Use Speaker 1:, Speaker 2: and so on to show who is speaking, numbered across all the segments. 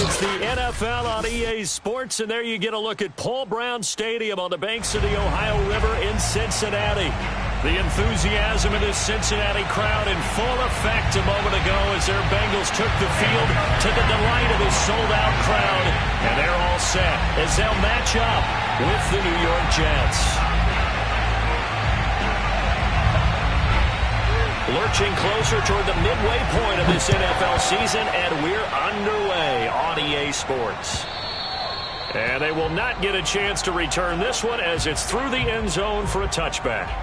Speaker 1: It's the NFL on EA Sports, and there you get a look at Paul Brown Stadium on the banks of the Ohio River in Cincinnati. The enthusiasm of this Cincinnati crowd in full effect a moment ago as their Bengals took the field to the delight of this sold-out crowd. And they're all set as they'll match up with the New York Jets. Lurching closer toward the midway point of this NFL season, and we're underway on EA Sports. And they will not get a chance to return this one as it's through the end zone for a touchback.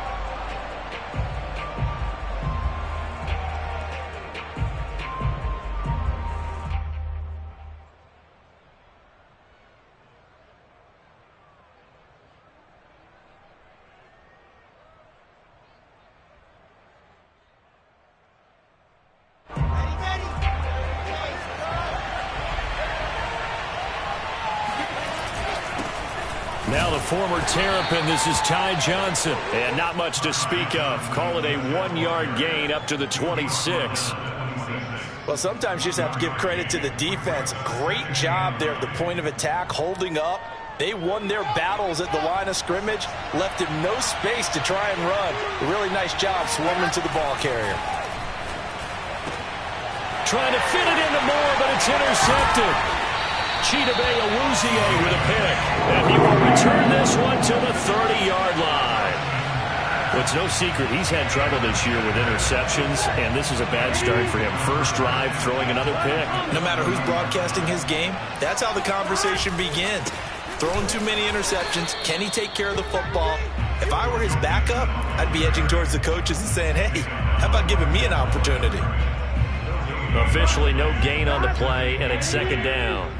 Speaker 1: Now the former Terrapin, this is Ty Johnson. And not much to speak of. Call it a 1-yard gain up to the 26.
Speaker 2: Well, sometimes you just have to give credit to the defense. Great job there at the point of attack, holding up. They won their battles at the line of scrimmage, left him no space to try and run. A really nice job swarming to the ball carrier.
Speaker 1: Trying to fit it into Moore, but it's intercepted. Chidobe Awuzie with a pick. And he will return this one to the 30-yard line. Well, it's no secret he's had trouble this year with interceptions, and this is a bad start for him. First drive, throwing another pick.
Speaker 2: No matter who's broadcasting his game, that's how the conversation begins. Throwing too many interceptions. Can he take care of the football? If I were his backup, I'd be edging towards the coaches and saying, hey, how about giving me an opportunity?
Speaker 1: Officially no gain on the play, and it's second down.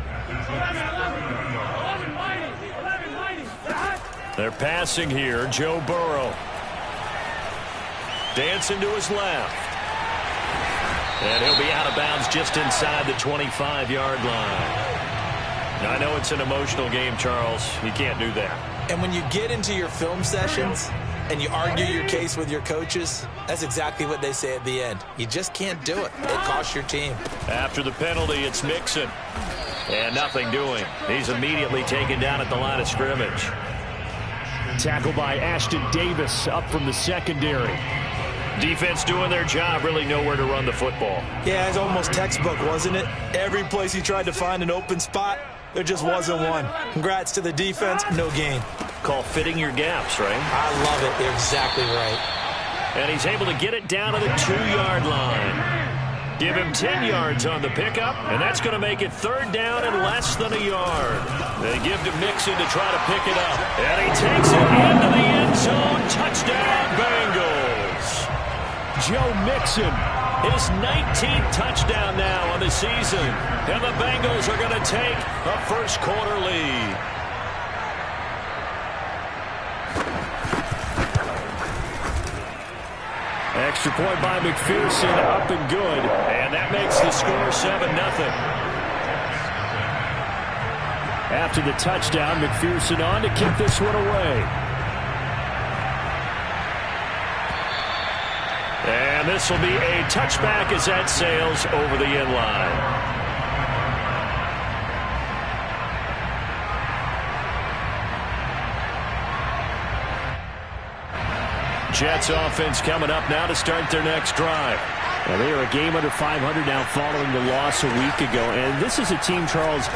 Speaker 1: They're passing here. Joe Burrow. Dancing to his left. And he'll be out of bounds just inside the 25-yard line. Now, I know it's an emotional game, Charles. You can't do that.
Speaker 2: And when you get into your film sessions and you argue your case with your coaches, that's exactly what they say at the end. You just can't do it. It costs your team.
Speaker 1: After the penalty, it's Mixon. And nothing doing. He's immediately taken down at the line of scrimmage. Tackle by Ashton Davis up from the secondary. Defense doing their job, really nowhere to run the football.
Speaker 2: Yeah, it's almost textbook, wasn't it? Every place he tried to find an open spot, there just wasn't one. Congrats to the defense, no gain.
Speaker 1: Call fitting your gaps, right?
Speaker 2: I love it. You're exactly right.
Speaker 1: And he's able to get it down to the 2-yard line. Give him 10 yards on the pickup, and that's going to make it third down and less than a yard. They give to Mixon to try to pick it up. And he takes it into the end zone. Touchdown, Bengals. Joe Mixon, his 19th touchdown now on the season. And the Bengals are going to take a first-quarter lead. Extra point by McPherson, up and good. And that makes the score 7-0. After the touchdown, McPherson on to kick this one away. And this will be a touchback as that sails over the end line. Jets offense coming up now to start their next drive. Well, they are a game under 500 now following the loss a week ago. And this is a team, Charles,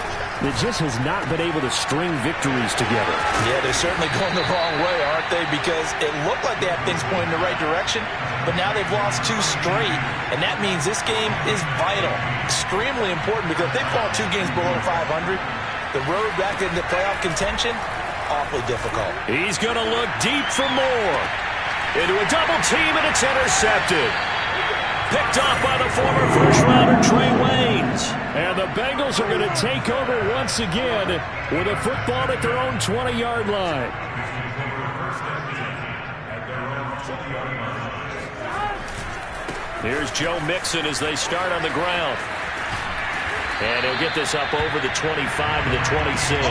Speaker 1: that just has not been able to string victories together.
Speaker 2: Yeah, they're certainly going the wrong way, aren't they? Because it looked like they had things pointing in the right direction, but now they've lost 2 straight. And that means this game is vital, extremely important, because if they fall 2 games below 500, the road back into playoff contention, awfully difficult.
Speaker 1: He's going to look deep for more. Into a double team, and it's intercepted. Picked off by the former first-rounder Trey Waynes. And the Bengals are going to take over once again with a football at their own 20-yard line. Here's Joe Mixon as they start on the ground. And he'll get this up over the 25 to the 26.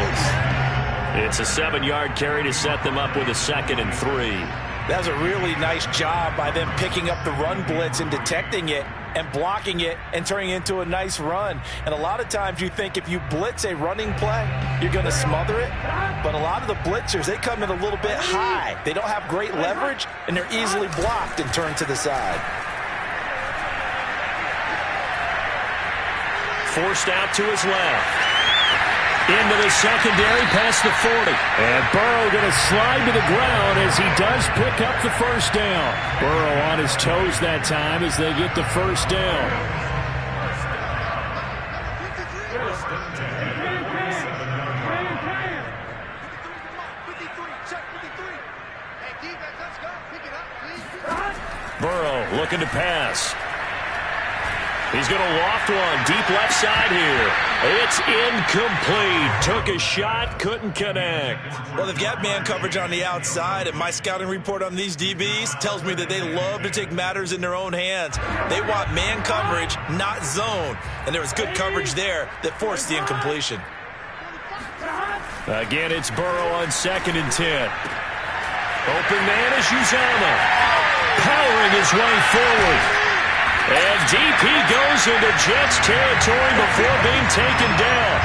Speaker 1: It's a 7-yard carry to set them up with a 2nd and 3.
Speaker 2: That was a really nice job by them picking up the run blitz and detecting it. and blocking it and turning it into a nice run. And a lot of times you think if you blitz a running play, you're going to smother it. But a lot of the blitzers, they come in a little bit high. They don't have great leverage, and they're easily blocked and turned to the side.
Speaker 1: Forced out to his left. Into the secondary, past the 40. And Burrow going to slide to the ground as he does pick up the first down. Burrow on his toes that time as they get the first down. Burrow looking to pass. He's going to loft one deep left side here. It's incomplete. Took a shot, couldn't connect.
Speaker 2: Well, they've got man coverage on the outside, and my scouting report on these DBs tells me that they love to take matters in their own hands. They want man coverage, not zone. And there was good coverage there that forced the incompletion.
Speaker 1: Again, it's Burrow on 2nd and 10. Open man is Uzama. Powering his way forward. And deep he goes into Jets territory before being taken down.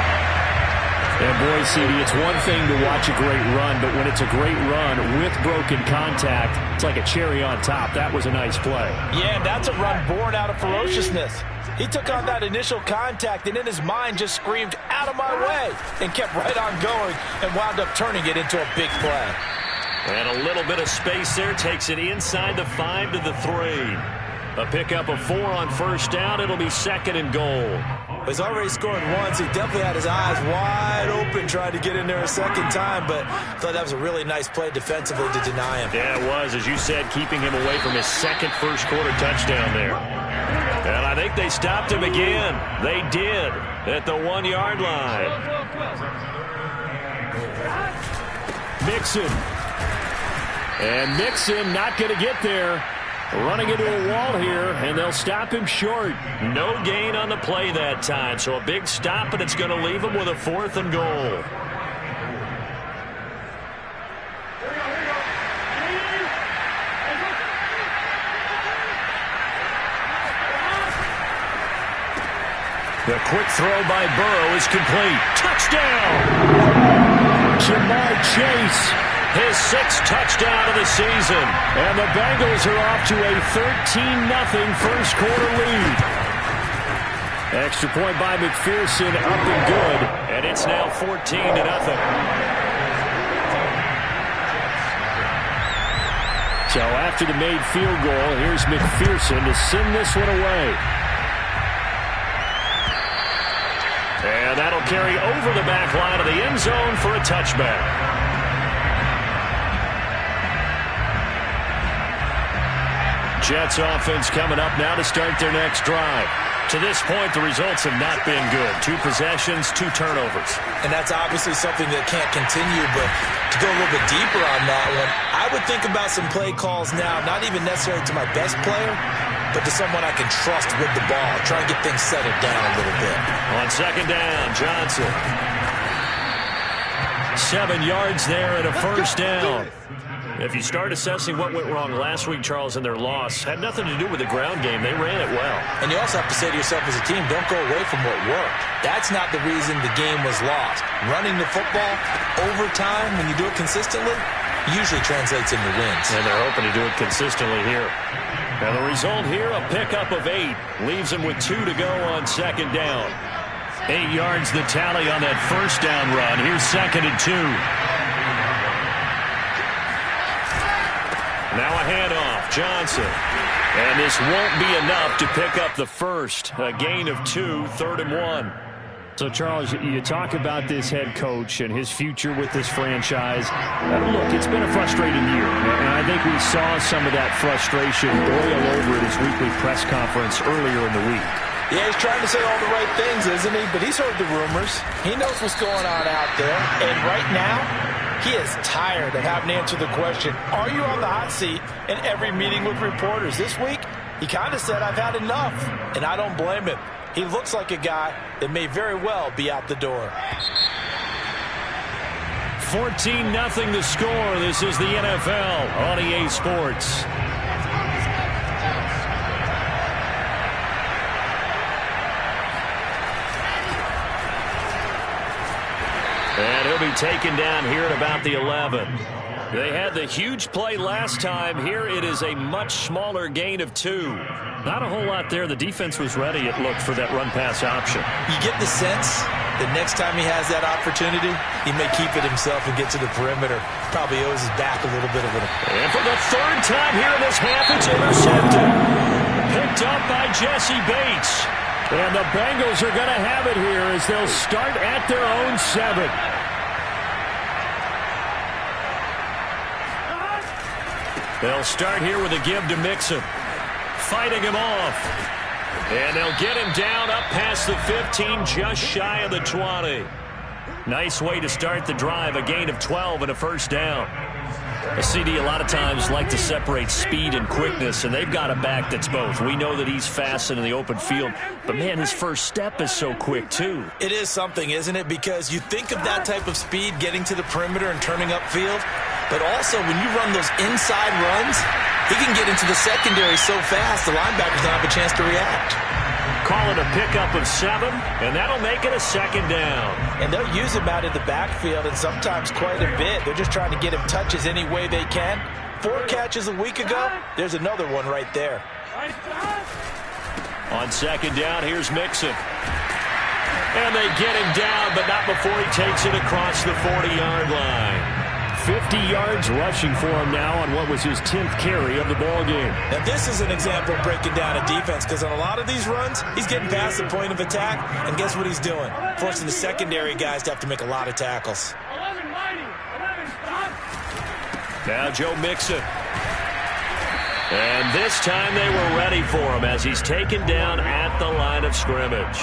Speaker 1: And boy, CD, it's one thing to watch a great run, but when it's a great run with broken contact, it's like a cherry on top. That was a nice play.
Speaker 2: Yeah, and that's a run born out of ferociousness. He took on that initial contact and in his mind just screamed, "Out of my way," and kept right on going and wound up turning it into a big play.
Speaker 1: And a little bit of space there takes it inside the 5 to the 3. A pickup of 4 on first down. It'll be 2nd and goal.
Speaker 2: He's already scored once. He definitely had his eyes wide open trying to get in there a second time, but I thought that was a really nice play defensively to deny him.
Speaker 1: Yeah, it was, as you said, keeping him away from his second first-quarter touchdown there. And I think they stopped him again. They did at the 1-yard line. Mixon. And Mixon not going to get there. Running into a wall here, and they'll stop him short. No gain on the play that time, so a big stop, and it's going to leave him with a 4th and goal. The quick throw by Burrow is complete. Touchdown! Jamar Chase. His 6th touchdown of the season. And the Bengals are off to a 13-0 first-quarter lead. Extra point by McPherson, up and good. And it's now 14-0. So after the made field goal, here's McPherson to send this one away. And that'll carry over the back line of the end zone for a touchback. Jets offense coming up now to start their next drive. To this point, the results have not been good. 2 possessions, 2 turnovers.
Speaker 2: And that's obviously something that can't continue, but to go a little bit deeper on that one, I would think about some play calls now, not even necessarily to my best player, but to someone I can trust with the ball. Try and get things settled down a little bit.
Speaker 1: On 2nd down, Johnson. 7 yards there and a first down. If you start assessing what went wrong last week, Charles, in their loss, had nothing to do with the ground game. They ran it well.
Speaker 2: And you also have to say to yourself as a team, don't go away from what worked. That's not the reason the game was lost. Running the football over time, when you do it consistently, usually translates into wins.
Speaker 1: And they're hoping to do it consistently here. And the result here, a pickup of 8. Leaves them with 2 to go on 2nd down. 8 yards the tally on that first down run. Here's 2nd and 2. Now a handoff, Johnson. And this won't be enough to pick up the first. A gain of 2, 3rd and 1. So, Charles, you talk about this head coach and his future with this franchise. Look, it's been a frustrating year, and I think we saw some of that frustration boil over at his weekly press conference earlier in the week.
Speaker 2: Yeah, he's trying to say all the right things, isn't he? But he's heard the rumors. He knows what's going on out there. And right now, he is tired of having to answer the question, are you on the hot seat in every meeting with reporters? This week, he kind of said, I've had enough. And I don't blame him. He looks like a guy that may very well be out the door.
Speaker 1: 14-0 the score. This is the NFL on EA Sports. And he'll be taken down here at about the 11. They had the huge play last time. Here it is a much smaller gain of 2. Not a whole lot there. The defense was ready, it looked, for that run-pass option.
Speaker 2: You get the sense that next time he has that opportunity, he may keep it himself and get to the perimeter. Probably owes his back a little bit of it.
Speaker 1: And for the third time here in this half, it's intercepted. Picked up by Jesse Bates. And the Bengals are going to have it here as they'll start at their own 7. They'll start here with a give to Mixon. Fighting him off. And they'll get him down up past the 15, just shy of the 20. Nice way to start the drive, a gain of 12 and a first down. A CD a lot of times like to separate speed and quickness, and they've got a back that's both. We know that he's fast in the open field, but, man, his first step is so quick, too.
Speaker 2: It is something, isn't it? Because you think of that type of speed getting to the perimeter and turning upfield, but also when you run those inside runs, he can get into the secondary so fast the linebackers don't have a chance to react.
Speaker 1: Call it a pickup of 7, and that'll make it a second down.
Speaker 2: And they'll use him out in the backfield, and sometimes quite a bit. They're just trying to get him touches any way they can. 4 catches a week ago, there's another one right there.
Speaker 1: On second down, here's Mixon. And they get him down, but not before he takes it across the 40-yard line. 50 yards rushing for him now on what was his 10th carry of the ball game.
Speaker 2: Now this is an example of breaking down a defense, because on a lot of these runs, he's getting past the point of attack, and guess what he's doing? Forcing the secondary guys to have to make a lot of tackles.
Speaker 1: Now Joe Mixon. And this time they were ready for him as he's taken down at the line of scrimmage.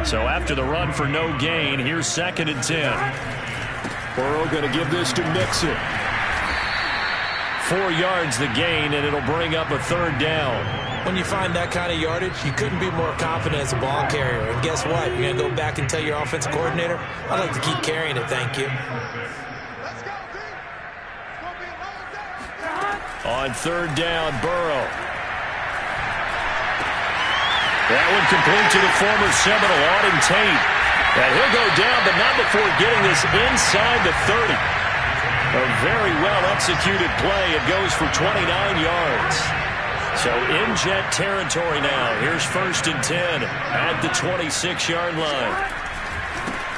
Speaker 1: So after the run for no gain, here's 2nd and 10. Burrow going to give this to Mixon. 4 yards the gain, and it'll bring up a third down.
Speaker 2: When you find that kind of yardage, you couldn't be more confident as a ball carrier. And guess what? You're going to go back and tell your offensive coordinator, I'd like to keep carrying it, thank you.
Speaker 1: On third down, Burrow. That one complete to the former Seminole, Auden Tate. And he'll go down, but not before getting this inside the 30. A very well-executed play. It goes for 29 yards. So in jet territory now. Here's 1st and 10 at the 26-yard line.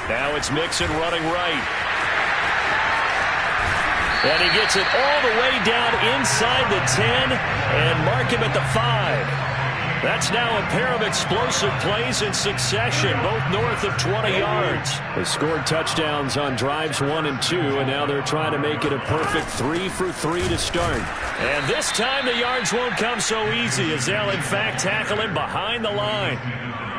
Speaker 1: Now it's Mixon running right. And he gets it all the way down inside the 10 and mark him at the 5. That's now a pair of explosive plays in succession, both north of 20 yards. They scored touchdowns on drives 1 and 2, and now they're trying to make it a perfect 3 for 3 to start. And this time the yards won't come so easy as they'll, in fact, tackle him behind the line.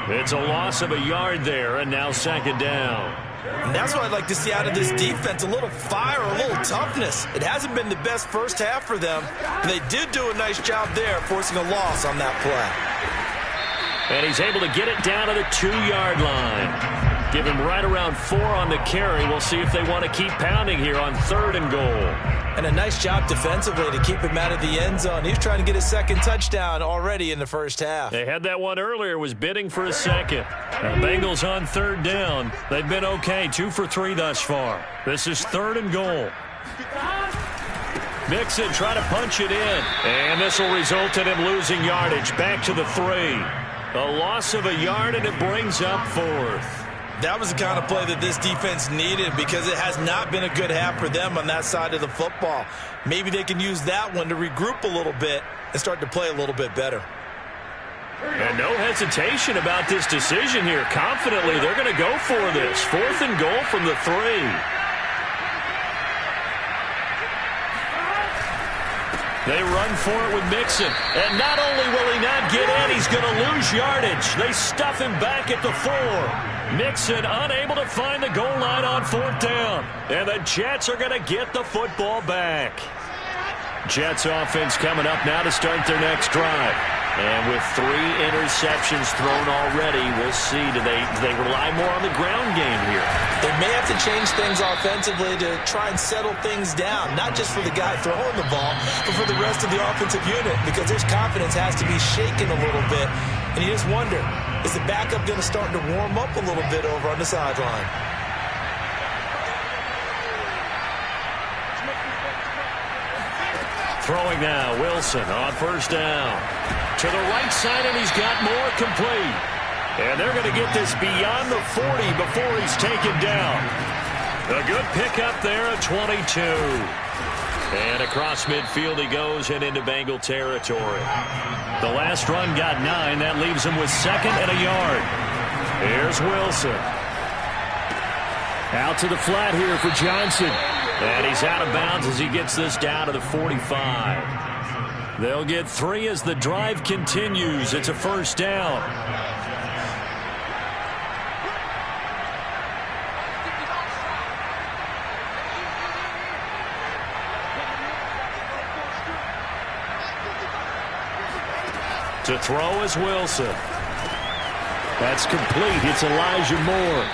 Speaker 1: It's a loss of a yard there, and now 2nd down.
Speaker 2: And that's what I'd like to see out of this defense, a little fire, a little toughness. It hasn't been the best first half for them, but they did do a nice job there, forcing a loss on that play.
Speaker 1: And he's able to get it down to the 2-yard line. Give him right around 4 on the carry. We'll see if they want to keep pounding here on 3rd and goal.
Speaker 2: And a nice job defensively to keep him out of the end zone. He's trying to get his 2nd touchdown already in the first half.
Speaker 1: They had that one earlier, was bidding for a 2nd. Now Bengals on 3rd down. They've been okay, 2 for 3 thus far. This is 3rd and goal. Mixon trying to punch it in. And this will result in him losing yardage. Back to the 3. A loss of a yard, and it brings up 4th.
Speaker 2: That was the kind of play that this defense needed because it has not been a good half for them on that side of the football. Maybe they can use that one to regroup a little bit and start to play a little bit better.
Speaker 1: And no hesitation about this decision here. Confidently, they're going to go for this. 4th and goal from the 3. They run for it with Mixon. And not only will he not get in, he's going to lose yardage. They stuff him back at the 4. Mixon unable to find the goal line on 4th down. And the Jets are going to get the football back. Jets offense coming up now to start their next drive. And with 3 interceptions thrown already, we'll see. Do they rely more on the ground game here?
Speaker 2: They may have to change things offensively to try and settle things down, not just for the guy throwing the ball, but for the rest of the offensive unit, because his confidence has to be shaken a little bit. And you just wonder, is the backup going to start to warm up a little bit over on the sideline?
Speaker 1: Throwing now, Wilson on first down. To the right side, and he's got more, complete. And they're going to get this beyond the 40 before he's taken down. A good pickup there at 22. And across midfield he goes and into Bengal territory. The last run got 9. That leaves him with 2nd and a yard. Here's Wilson. Out to the flat here for Johnson. And he's out of bounds as he gets this down to the 45. They'll get 3 as the drive continues. It's a first down. To throw is Wilson. That's complete. It's Elijah Moore.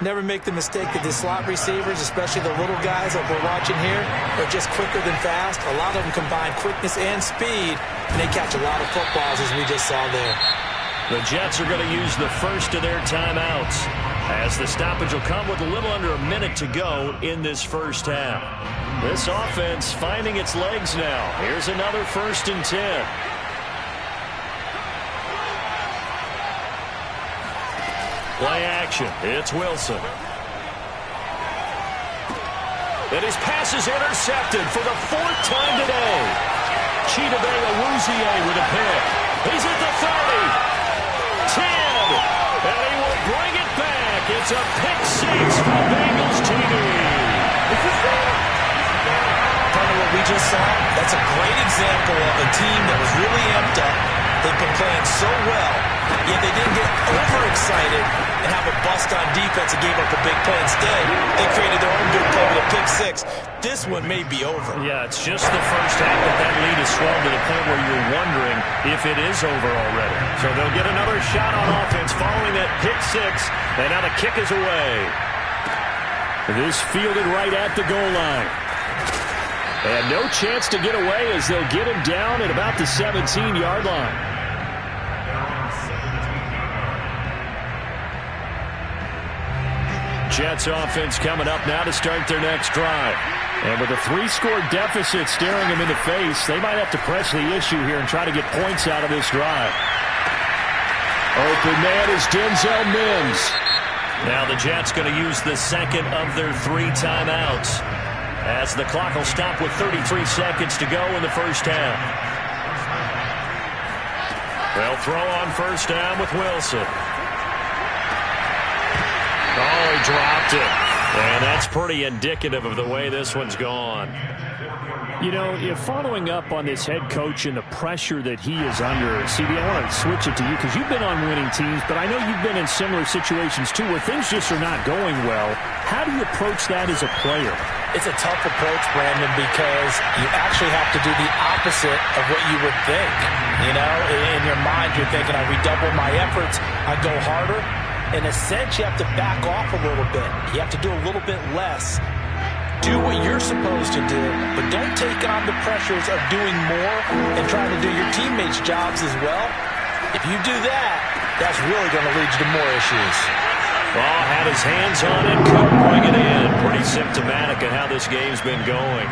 Speaker 2: Never make the mistake that the slot receivers, especially the little guys that we're watching here, are just quicker than fast. A lot of them combine quickness and speed, and they catch a lot of footballs, as we just saw there.
Speaker 1: The Jets are going to use the first of their timeouts, as the stoppage will come with a little under a minute to go in this first half. This offense finding its legs now. Here's another 1st and 10. Play action. It's Wilson. And his pass is intercepted for the 4th time today. Chidobe Awuzie with a pick. He's at the 30. 10. And he will bring it back. It's a pick 6 for Bengals TV.
Speaker 2: What we just saw, that's a great example of a team that was really amped up. They've been playing so well, yet they didn't get overexcited and have a bust on defense and gave up a big play. Instead, they created their own big play with a pick 6. This one may be over.
Speaker 1: Yeah, it's just the first half, but that lead has swelled to the point where you're wondering if it is over already. So they'll get another shot on offense following that pick 6, and now the kick is away. This fielded right at the goal line. And no chance to get away as they'll get him down at about the 17-yard line. Jets offense coming up now to start their next drive. And with a 3-score deficit staring them in the face, they might have to press the issue here and try to get points out of this drive. Open man is Denzel Mims. Now the Jets going to use the 2nd of their 3 timeouts, as the clock will stop with 33 seconds to go in the first half. They'll throw on first down with Wilson. Oh, he dropped it. And that's pretty indicative of the way this one's gone.
Speaker 3: You know, following up on this head coach and the pressure that he is under, CD, I want to switch it to you because you've been on winning teams, but I know you've been in similar situations too where things just are not going well. How do you approach that as a player?
Speaker 2: It's a tough approach, Brandon, because you actually have to do the opposite of what you would think. You know, in your mind, you're thinking, I redouble my efforts, I go harder. In a sense, you have to back off a little bit. You have to do a little bit less. Do what you're supposed to do, but don't take on the pressures of doing more and trying to do your teammates' jobs as well. If you do that, that's really going to lead you to more issues.
Speaker 1: Ball had his hands on it, couldn't bring it in. Pretty symptomatic of how this game's been going.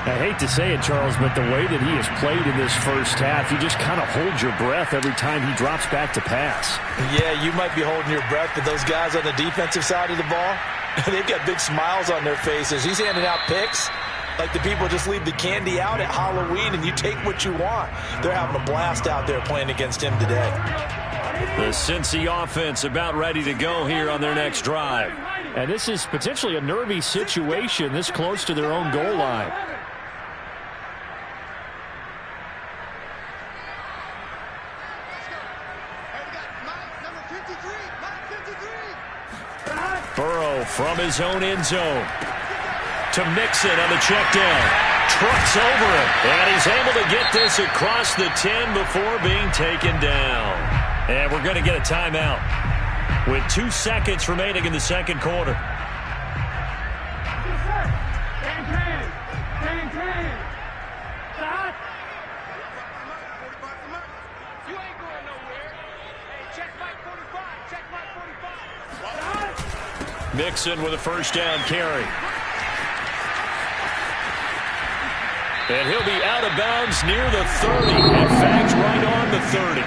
Speaker 3: I hate to say it, Charles, but the way that he has played in this first half, you just kind of hold your breath every time he drops back to pass.
Speaker 2: Yeah, you might be holding your breath, but those guys on the defensive side of the ball, they've got big smiles on their faces. He's handing out picks like the people just leave the candy out at Halloween and you take what you want. They're having a blast out there playing against him today.
Speaker 1: The Cincy offense about ready to go here on their next drive.
Speaker 3: And this is potentially a nervy situation this close to their own goal line.
Speaker 1: Burrow from his own end zone to Mixon on the check down. Trucks over him, and he's able to get this across the 10 before being taken down. And we're going to get a timeout with 2 seconds remaining in the second quarter. Mixon with a first down carry. And he'll be out of bounds near the 30. In fact, right on the 30.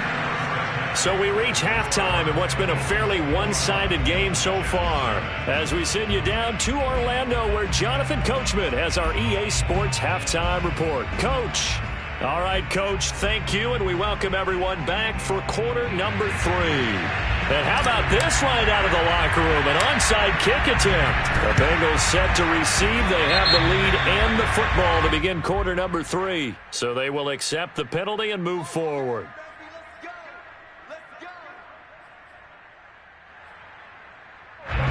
Speaker 1: So we reach halftime in what's been a fairly one-sided game so far, as we send you down to Orlando, where Jonathan Coachman has our EA Sports Halftime Report. Coach. All right, Coach, thank you, and we welcome everyone back for quarter number 3. And how about this right out of the locker room, an onside kick attempt. The Bengals set to receive. They have the lead and the football to begin quarter number 3. So they will accept the penalty and move forward.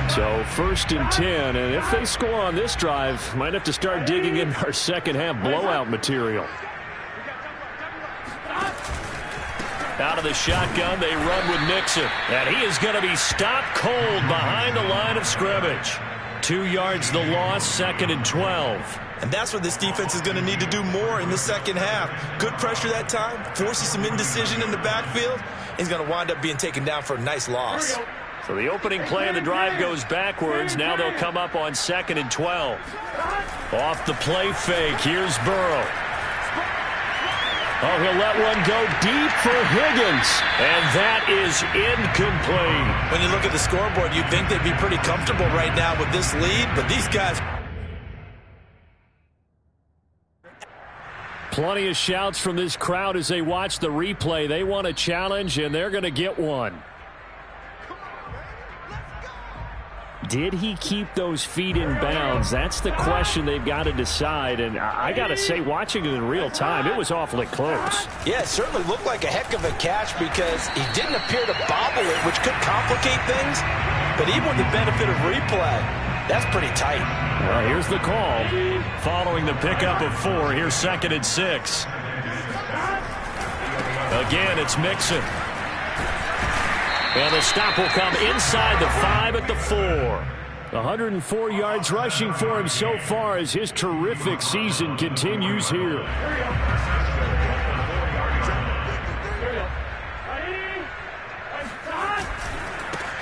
Speaker 1: So 1st and 10, and if they score on this drive, might have to start digging in our second half blowout material. Out of the shotgun, they run with Mixon. And he is going to be stopped cold behind the line of scrimmage. 2 yards the loss, 2nd and 12.
Speaker 2: And that's what this defense is going to need to do more in the second half. Good pressure that time, forces some indecision in the backfield. He's going to wind up being taken down for a nice loss.
Speaker 1: So the opening play of the drive goes backwards. Now they'll come up on 2nd and 12. Off the play fake, here's Burrow. Oh, he'll let one go deep for Higgins. And that is incomplete.
Speaker 2: When you look at the scoreboard, you'd think they'd be pretty comfortable right now with this lead, but these guys...
Speaker 3: Plenty of shouts from this crowd as they watch the replay. They want a challenge, and they're going to get one. Did he keep those feet in bounds? That's the question they've got to decide. And I got to say, watching it in real time, it was awfully close.
Speaker 2: Yeah, it certainly looked like a heck of a catch because he didn't appear to bobble it, which could complicate things. But even with the benefit of replay, that's pretty tight.
Speaker 3: Well, here's the call.
Speaker 1: Following the pickup of 4, here's 2nd and 6. Again, it's Mixon. And the stop will come inside the 5 at the 4.
Speaker 3: 104 yards rushing for him so far as his terrific season continues here.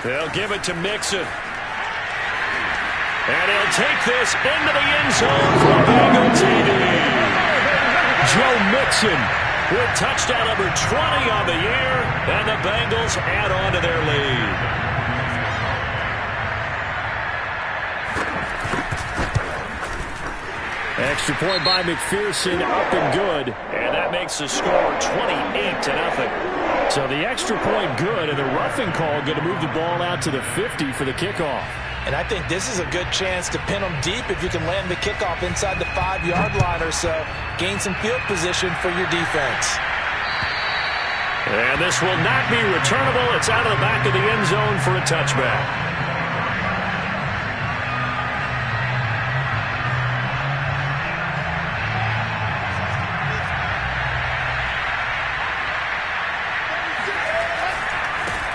Speaker 1: They'll give it to Mixon. And he'll take this into the end zone for a Bengal TD.
Speaker 3: Joe Mixon
Speaker 1: with touchdown number 20 on the year, and the Bengals add on to their lead.
Speaker 3: Extra point by McPherson, up and good.
Speaker 1: And that makes the score 28-0.
Speaker 3: So the extra point good, and the roughing call going to move the ball out to the 50 for the kickoff.
Speaker 2: And I think this is a good chance to pin them deep if you can land the kickoff inside the 5-yard line or so. Gain some field position for your defense.
Speaker 1: And this will not be returnable. It's out of the back of the end zone for a touchback.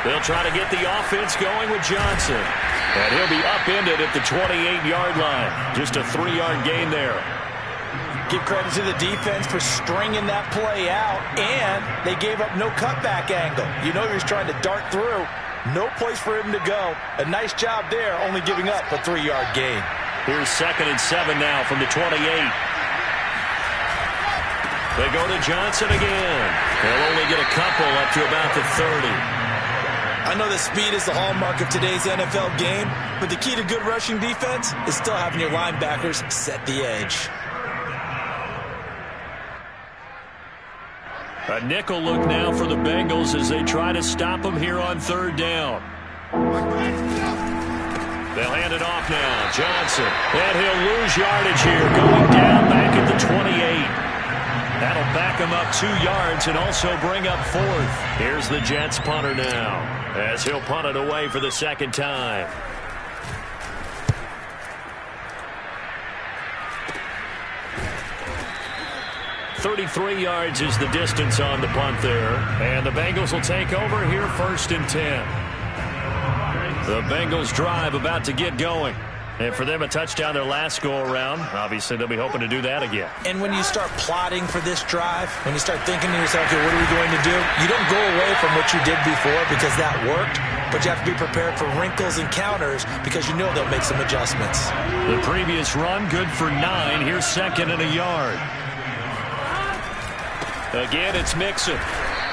Speaker 1: They'll try to get the offense going with Johnson. And he'll be upended at the 28-yard line. Just a 3-yard gain there.
Speaker 2: Give credit to the defense for stringing that play out, and they gave up no cutback angle. You know he was trying to dart through. No place for him to go. A nice job there, only giving up a 3-yard gain.
Speaker 1: Here's 2nd and 7 now from the 28. They go to Johnson again. They'll only get a couple up to about the 30.
Speaker 2: I know that speed is the hallmark of today's NFL game, but the key to good rushing defense is still having your linebackers set the edge.
Speaker 1: A nickel look now for the Bengals as they try to stop them here on 3rd down. They'll hand it off now. Johnson. And he'll lose yardage here, going down back at the 28. That'll back him up 2 yards and also bring up 4th. Here's the Jets punter now, as he'll punt it away for the 2nd time. .33 yards is the distance on the punt there. And the Bengals will take over here 1st and 10. The Bengals drive about to get going. And for them, a touchdown their last go-around. Obviously, they'll be hoping to do that again.
Speaker 2: And when you start plotting for this drive, when you start thinking to yourself, okay, what are we going to do? You don't go away from what you did before because that worked, but you have to be prepared for wrinkles and counters because you know they'll make some adjustments.
Speaker 1: The previous run, good for 9. Here's 2nd and a yard. Again, it's Mixon.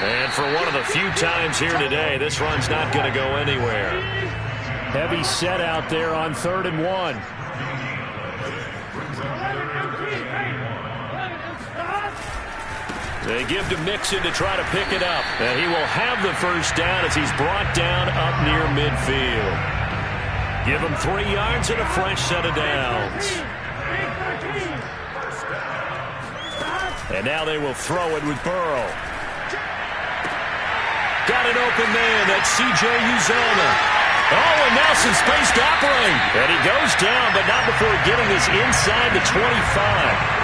Speaker 1: And for one of the few times here today, this run's not going to go anywhere.
Speaker 3: Heavy set out there on 3rd and 1.
Speaker 1: They give to Mixon to try to pick it up. And he will have the first down as he's brought down up near midfield. Give him 3 yards and a fresh set of downs. And now they will throw it with Burrow. Got an open man. That's C.J. Uzomah. Oh, and now some space to operate. And he goes down, but not before getting this inside the 25.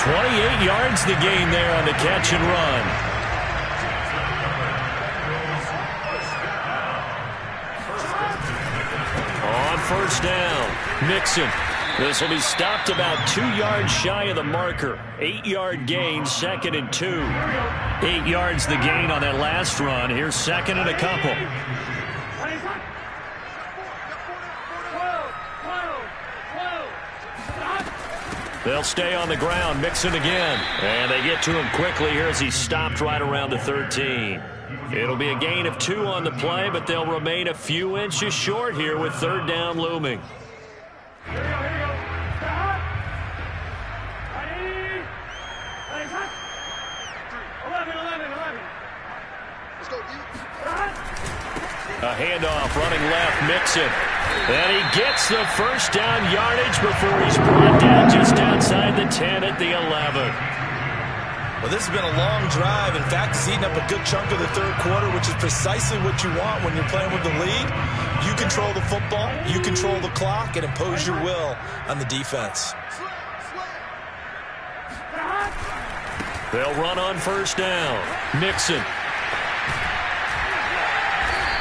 Speaker 1: 28 yards the gain there on the catch and run. On first down, Mixon. This will be stopped about 2 yards shy of the marker. 8-yard gain, 2nd and 2. 8 yards the gain on that last run. Here's 2nd and a couple. They'll stay on the ground. Mixon again. And they get to him quickly here as he's stopped right around the 13. It'll be a gain of 2 on the play, but they'll remain a few inches short here with 3rd down looming. A handoff running left, Mixon. And he gets the first down yardage before he's brought down just outside the 10 at the 11.
Speaker 2: Well, this has been a long drive. In fact, it's eaten up a good chunk of the 3rd quarter, which is precisely what you want when you're playing with the lead. You control the football, you control the clock, and impose your will on the defense.
Speaker 1: They'll run on first down. Mixon.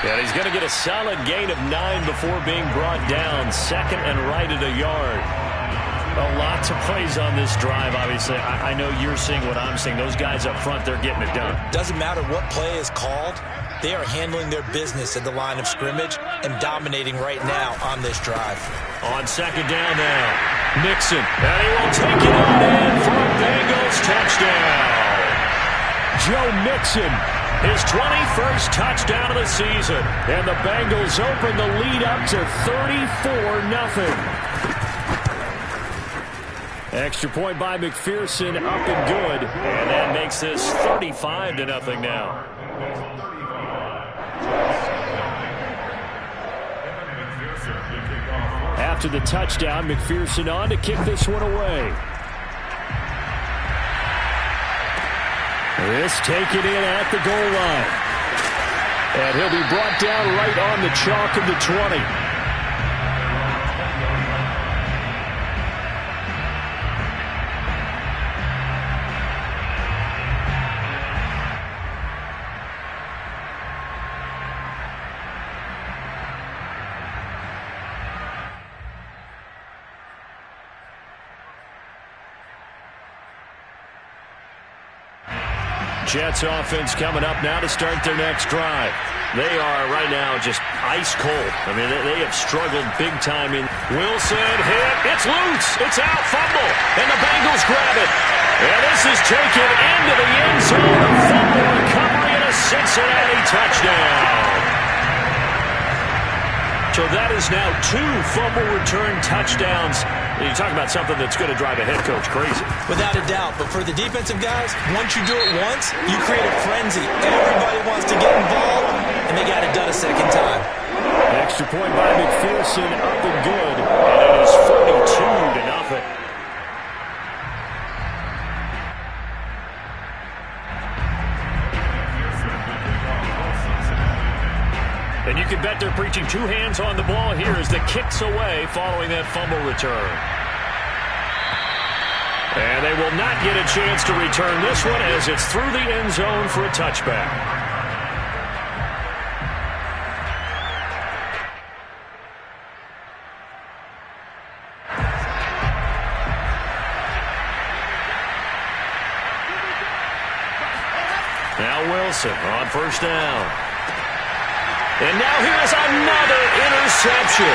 Speaker 1: And he's going to get a solid gain of 9 before being brought down. 2nd and right at a yard.
Speaker 3: Lots of plays on this drive, obviously. I know you're seeing what I'm seeing. Those guys up front, they're getting it done.
Speaker 2: Doesn't matter what play is called. They are handling their business at the line of scrimmage and dominating right now on this drive.
Speaker 1: On 2nd down now, Mixon. And he will take it on in for a Bengals touchdown. Joe Mixon. His 21st touchdown of the season. And the Bengals open the lead up to 34-0. Extra point by McPherson, up and good. And that makes this 35-0 now.
Speaker 3: After the touchdown, McPherson on to kick this one away. This taken in at the goal line. And he'll be brought down right on the chalk of the 20.
Speaker 1: Jets offense coming up now to start their next drive. They are right now just ice cold. I mean, they have struggled big time in. Wilson hit. It's loose. It's out. Fumble. And the Bengals grab it. And this is taken into the end zone. A fumble recovery and a Cincinnati touchdown. So that is now 2 fumble return touchdowns. You talk about something that's going to drive a head coach crazy.
Speaker 2: Without a doubt. But for the defensive guys, once you do it once, you create a frenzy. Everybody wants to get involved, and they got it done a second time.
Speaker 3: Extra point by McPherson, up and good.
Speaker 1: And it is 42-0. And you can bet they're preaching 2 hands on the ball here as the kick's away following that fumble return. And they will not get a chance to return this one as it's through the end zone for a touchback. Now Wilson on first down. And now here's another interception.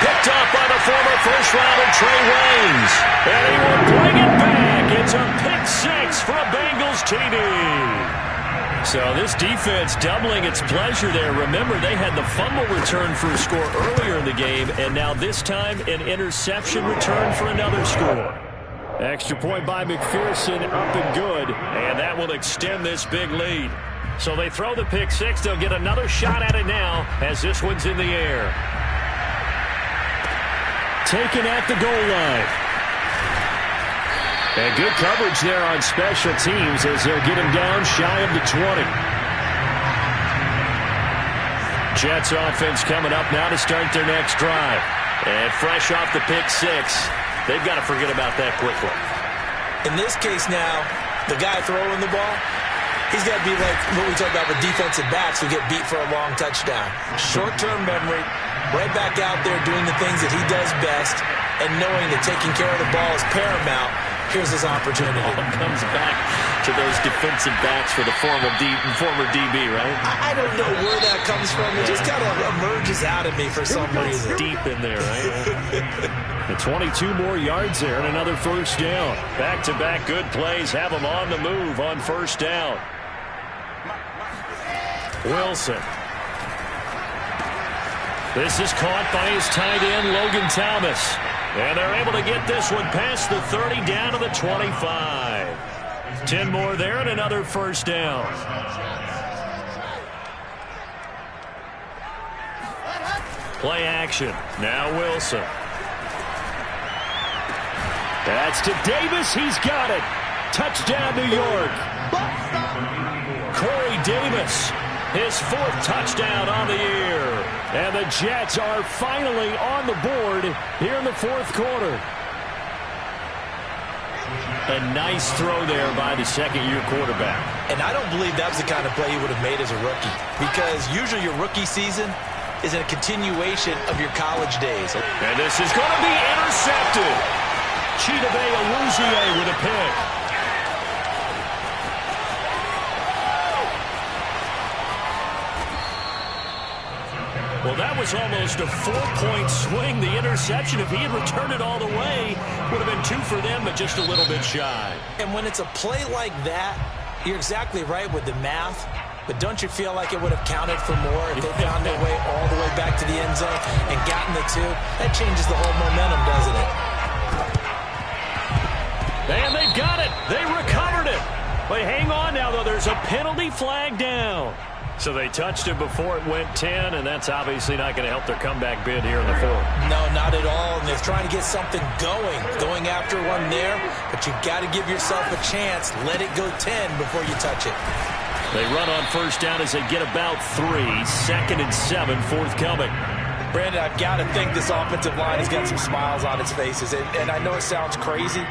Speaker 1: Picked up by the former first-rounder Trey Waynes. And he will bring it back. It's It's a pick six for a Bengals TD. So this defense doubling its pleasure there. Remember, they had the fumble return for a score earlier in the game, and now this time an interception return for another score. Extra point by McPherson, up and good, and that will extend this big lead. So they throw the pick six. They'll get another shot at it now as this one's in the air. Taken at the goal line. And good coverage there on special teams as they'll get him down shy of the 20. Jets offense coming up now to start their next drive. And fresh off the pick six, they've got to forget about that quickly.
Speaker 2: In this case now, the guy throwing the ball, he's got to be like what we talk about with defensive backs who get beat for a long touchdown. Short-term memory, right back out there doing the things that he does best, and knowing that taking care of the ball is paramount. Here's his opportunity.
Speaker 1: It comes back to those defensive backs for the former DB, right?
Speaker 2: I don't know where that comes from. It just kind of emerges out of me for some reason.
Speaker 1: Deep in there, right? The 22 more yards there and another first down. Back-to-back good plays have them on the move on first down. Wilson. This is caught by his tight end, Logan Thomas. And they're able to get this one past the 30 down to the 25. 10 more there and another first down. Play action. Now Wilson. That's to Davis. He's got it. Touchdown, New York. Corey Davis, his fourth touchdown on the year. And the Jets are finally on the board here in the fourth quarter. A nice throw there by the second-year quarterback.
Speaker 2: And I don't believe that was the kind of play he would have made as a rookie, because usually your rookie season is a continuation of your college days.
Speaker 1: And this is going to be intercepted. Chidobe Awuzie with a pick. Well, that was almost a 4-point swing. The interception, if he had returned it all the way, would have been 2 for them, but just a little bit shy.
Speaker 2: And when it's a play like that, you're exactly right with the math. But don't you feel like it would have counted for more if they found their way all the way back to the end zone and gotten the 2? That changes the whole momentum, doesn't it?
Speaker 1: And they've got it. They recovered it. But hang on now, though. There's a penalty flag down. So they touched it before it went 10, and that's obviously not going to help their comeback bid here in the fourth.
Speaker 2: No, not at all. And they're trying to get something going after one there. But you've got to give yourself a chance. Let it go 10 before you touch it.
Speaker 1: They run on first down as they get about 3. 2nd and 7, forthcoming.
Speaker 2: Brandon, I've got to think this offensive line has got some smiles on its faces. And I know it sounds crazy,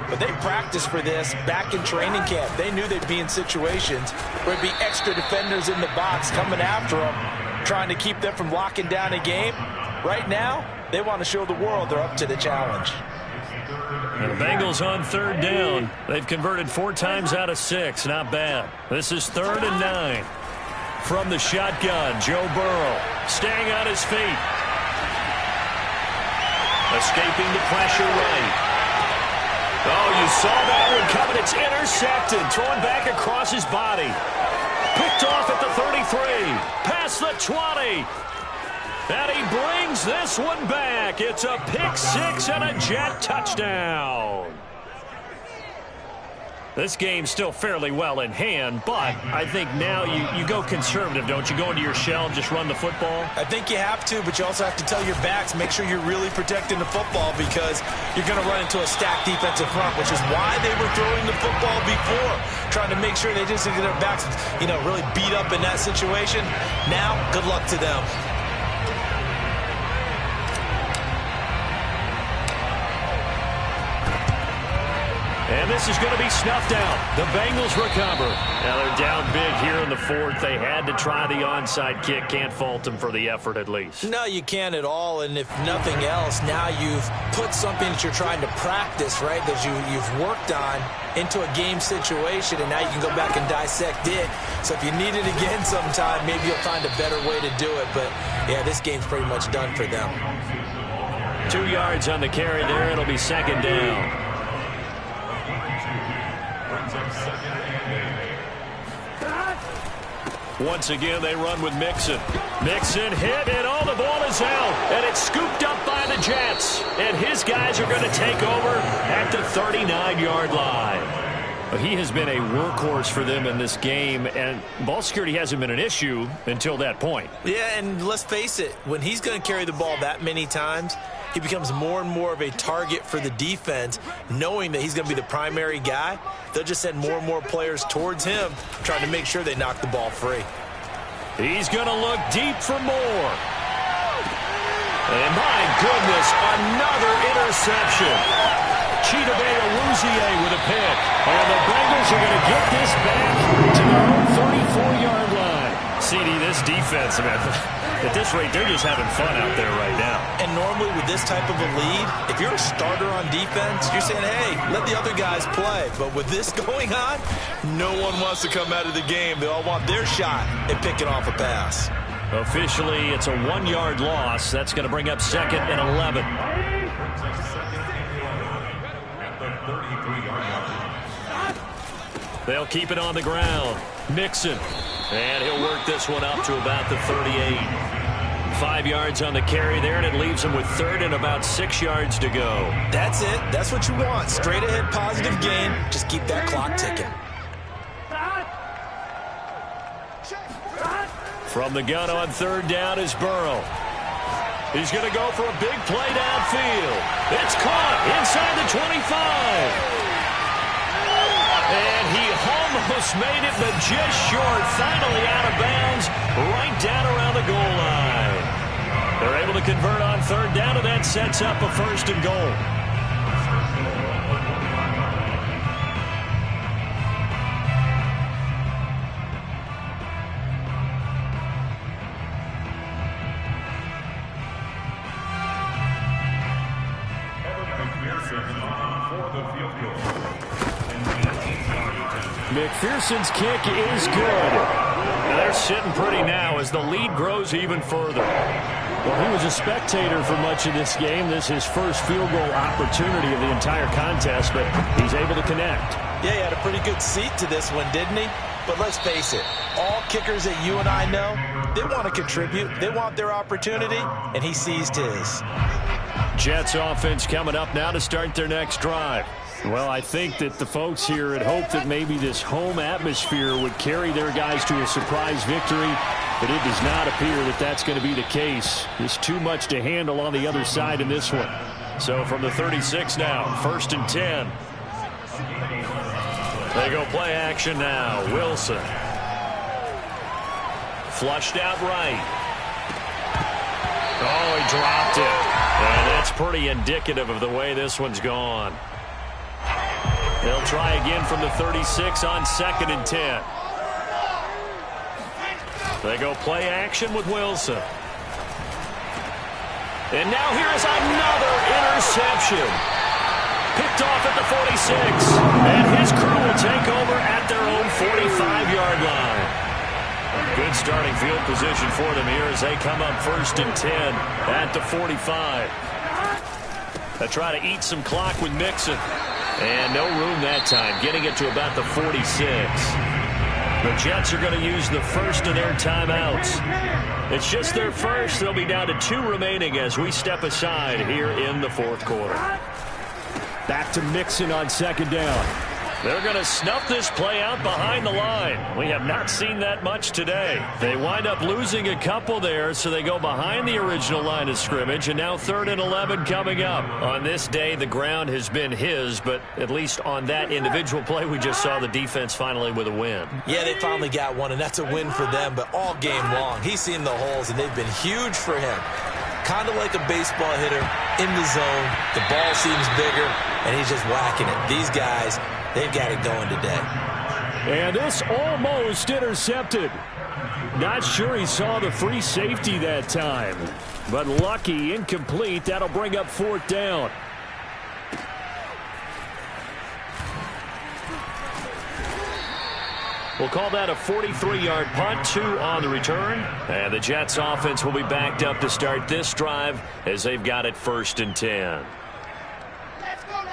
Speaker 2: but they practiced for this back in training camp. They knew they'd be in situations where there'd be extra defenders in the box coming after them, trying to keep them from locking down a game. Right now, they want to show the world they're up to the challenge.
Speaker 1: And the Bengals on third down. They've converted 4 times out of 6. Not bad. This is 3rd and 9. From the shotgun, Joe Burrow staying on his feet. Escaping the pressure right. Oh, you saw that one coming. It's intercepted. Thrown back across his body. Picked off at the 33. Past the 20. And he brings this one back. It's a pick 6 and a Jet touchdown. This game's still fairly well in hand, but I think now you go conservative, don't you? Go into your shell and just run the football?
Speaker 2: I think you have to, but you also have to tell your backs, make sure you're really protecting the football, because you're going to run into a stacked defensive front, which is why they were throwing the football before, trying to make sure they just get their backs, really beat up in that situation. Now, good luck to them.
Speaker 1: And this is going to be snuffed out. The Bengals recover. Now they're down big here in the fourth. They had to try the onside kick. Can't fault them for the effort at least.
Speaker 2: No, you can't at all. And if nothing else, now you've put something that you're trying to practice, right, that you've worked on into a game situation, and now you can go back and dissect it. So if you need it again sometime, maybe you'll find a better way to do it. But, yeah, this game's pretty much done for them.
Speaker 1: 2 yards on the carry there. It'll be 2nd down. Once again, they run with Mixon. Mixon hit, and all the ball is out. And it's scooped up by the Jets. And his guys are going to take over at the 39-yard line. He has been a workhorse for them in this game, and ball security hasn't been an issue until that point.
Speaker 2: Yeah, and let's face it, when he's going to carry the ball that many times, he becomes more and more of a target for the defense, knowing that he's going to be the primary guy. They'll just send more and more players towards him, trying to make sure they knock the ball free.
Speaker 1: He's going to look deep for more. And my goodness, another interception. Cheetah Bay Awuzie with a pick. And the Bengals are going to get this back to their own 34-yard line. CD, this defense, man, at this rate, they're just having fun out there right now.
Speaker 2: And normally with this type of a lead, if you're a starter on defense, you're saying, hey, let the other guys play. But with this going on, no one wants to come out of the game. They all want their shot at picking off a pass.
Speaker 1: Officially, it's a 1-yard loss. That's going to bring up 2nd and 11. They'll keep it on the ground. Mixon. And he'll work this one up to about the 38. 5 yards on the carry there, and it leaves him with 3rd and about 6 yards to go.
Speaker 2: That's it. That's what you want. Straight ahead positive gain. Just keep that clock ticking.
Speaker 1: From the gun on 3rd down is Burrow. He's going to go for a big play downfield. It's caught inside the 25. And he almost made it, but just short. Finally out of bounds, right down around the goal line. They're able to convert on 3rd down, and that sets up a 1st and goal. McPherson's kick is good. And they're sitting pretty now as the lead grows even further.
Speaker 3: Well, he was a spectator for much of this game. This is his first field goal opportunity of the entire contest, but he's able to connect.
Speaker 2: Yeah, he had a pretty good seat to this one, didn't he? But let's face it, all kickers that you and I know, they want to contribute. They want their opportunity, and he seized his.
Speaker 1: Jets offense coming up now to start their next drive.
Speaker 3: Well, I think that the folks here had hoped that maybe this home atmosphere would carry their guys to a surprise victory, but it does not appear that that's going to be the case. There's too much to handle on the other side in this one.
Speaker 1: So from the 36 now, 1st and 10. They go play action now. Wilson. Flushed out right. Oh, he dropped it. And that's pretty indicative of the way this one's gone. They'll try again from the 36 on 2nd and 10. They go play action with Wilson. And now here's another interception. Picked off at the 46. And his crew will take over at their own 45-yard line. Good starting field position for them here as they come up 1st and 10 at the 45. They try to eat some clock with Mixon. And no room that time, getting it to about the 46. The Jets are going to use the first of their timeouts. It's just their first. They'll be down to 2 remaining as we step aside here in the 4th quarter.
Speaker 3: Back to Mixon on 2nd down.
Speaker 1: They're going to snuff this play out behind the line. We have not seen that much today. They wind up losing a couple there, so they go behind the original line of scrimmage, and now 3rd and 11 coming up. On this day, the ground has been his, but at least on that individual play, we just saw the defense finally with a win.
Speaker 2: Yeah, they finally got one, and that's a win for them, but all game long, he's seen the holes, and they've been huge for him. Kind of like a baseball hitter in the zone. The ball seems bigger, and he's just whacking it. These guys, they've got it going today.
Speaker 3: And this almost intercepted. Not sure he saw the free safety that time. But lucky, incomplete. That'll bring up 4th down.
Speaker 1: We'll call that a 43-yard punt, 2 on the return. And the Jets offense will be backed up to start this drive as they've got it 1st and 10.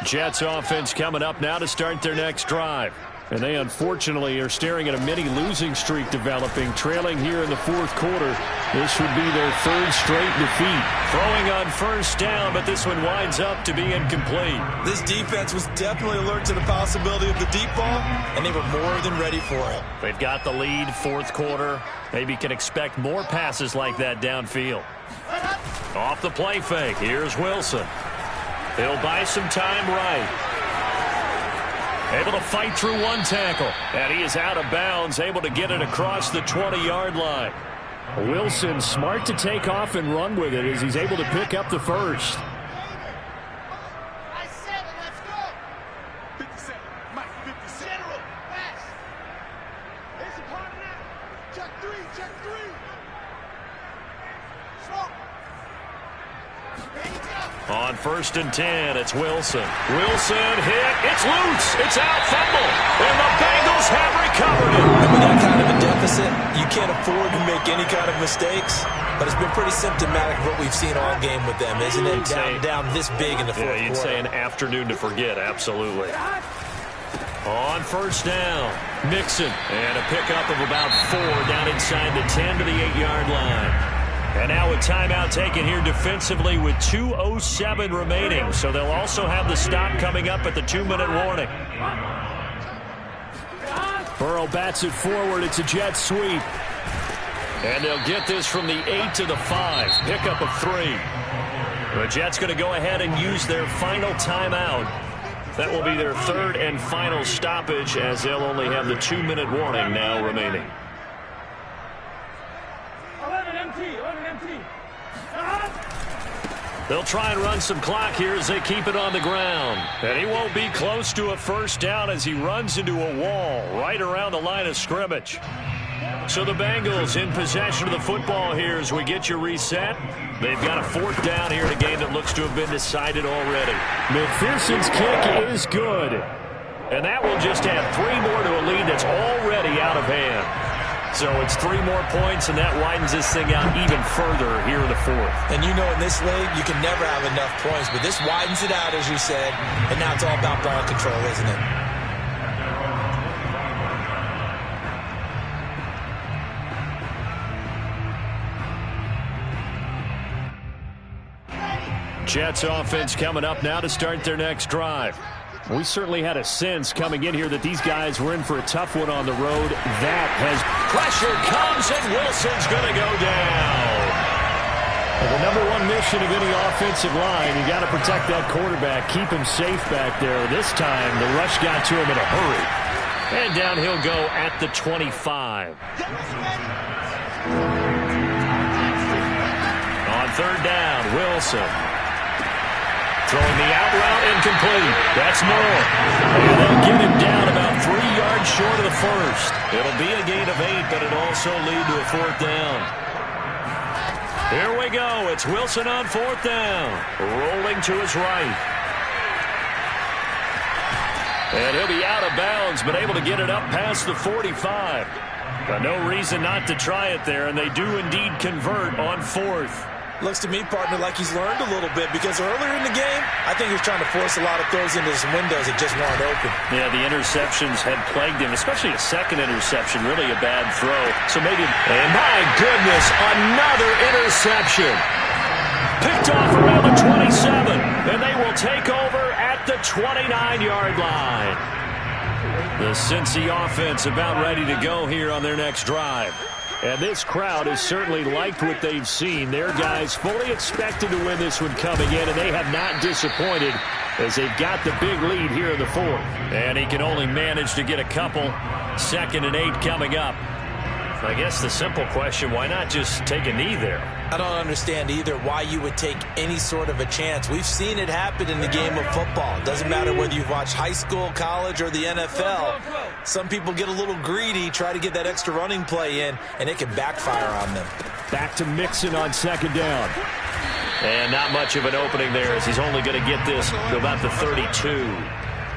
Speaker 1: Jets offense coming up now to start their next drive.
Speaker 3: And they unfortunately are staring at a mini losing streak developing, trailing here in the fourth quarter. This would be their third straight defeat.
Speaker 1: Throwing on first down, but this one winds up to be incomplete.
Speaker 2: This defense was definitely alert to the possibility of the deep ball, and they were more than ready for it.
Speaker 1: They've got the lead, fourth quarter. Maybe can expect more passes like that downfield. Off the play fake, here's Wilson. They'll buy some time right. Able to fight through one tackle. And he is out of bounds, able to get it across the 20-yard line.
Speaker 3: Wilson smart to take off and run with it as he's able to pick up the first.
Speaker 1: On 1st and 10, it's Wilson. Wilson hit. It's loose. It's out, fumble. And the Bengals have recovered it.
Speaker 2: And with that kind of a deficit, you can't afford to make any kind of mistakes. But it's been pretty symptomatic of what we've seen all game with them, isn't it? Down this big in the fourth quarter.
Speaker 1: You'd say an afternoon to forget, absolutely. On 1st down, Mixon. And a pickup of about 4 down inside the 10 to the 8-yard line. And now a timeout taken here defensively with 2:07 remaining. So they'll also have the stop coming up at the 2-minute warning.
Speaker 3: Burrow bats it forward. It's a jet sweep.
Speaker 1: And they'll get this from the 8 to the 5. Pickup of 3. The Jets going to go ahead and use their final timeout. That will be their third and final stoppage as they'll only have the 2-minute warning now remaining. They'll try and run some clock here as they keep it on the ground. And he won't be close to a first down as he runs into a wall right around the line of scrimmage. So the Bengals in possession of the football here as we get you reset. They've got a 4th down here in a game that looks to have been decided already.
Speaker 3: McPherson's kick is good.
Speaker 1: And that will just add 3 more to a lead that's already out of hand. So it's 3 more points, and that widens this thing out even further here in the 4th.
Speaker 2: And you know in this league, you can never have enough points, but this widens it out, as you said, and now it's all about ball control, isn't it?
Speaker 1: Jets offense coming up now to start their next drive.
Speaker 3: We certainly had a sense coming in here that these guys were in for a tough one on the road. That has
Speaker 1: pressure comes, and Wilson's going to go down.
Speaker 3: Well, the number one mission of any offensive line, you got to protect that quarterback, keep him safe back there. This time, the rush got to him in a hurry.
Speaker 1: And down he'll go at the 25. On 3rd down, Wilson. Throwing the out route incomplete. That's Moore. And they'll get him down about 3 yards short of the first. It'll be a gain of 8, but it'll also lead to a 4th down. Here we go. It's Wilson on 4th down. Rolling to his right. And he'll be out of bounds, but able to get it up past the 45. But no reason not to try it there, and they do indeed convert on 4th.
Speaker 2: Looks to me, partner, like he's learned a little bit because earlier in the game, I think he was trying to force a lot of throws into some windows that just weren't open.
Speaker 1: Yeah, the interceptions had plagued him, especially a second interception, really a bad throw. So maybe, and my goodness, another interception. Picked off around the 27, and they will take over at the 29-yard line. The Cincy offense about ready to go here on their next drive. And this crowd has certainly liked what they've seen. Their guys fully expected to win this one coming in, and they have not disappointed as they've got the big lead here in the 4th. And he can only manage to get a couple. 2nd and 8 coming up. I guess the simple question, why not just take a knee there?
Speaker 2: I don't understand either why you would take any sort of a chance. We've seen it happen in the game of football. It doesn't matter whether you've watched high school, college, or the NFL. Some people get a little greedy, try to get that extra running play in, and it can backfire on them.
Speaker 3: Back to Mixon on 2nd down.
Speaker 1: And not much of an opening there as he's only going to get this to about the 32.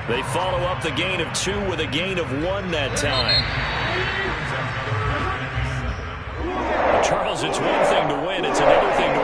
Speaker 1: They follow up the gain of 2 with a gain of 1 that time. Charles, it's one thing to win. It's another thing to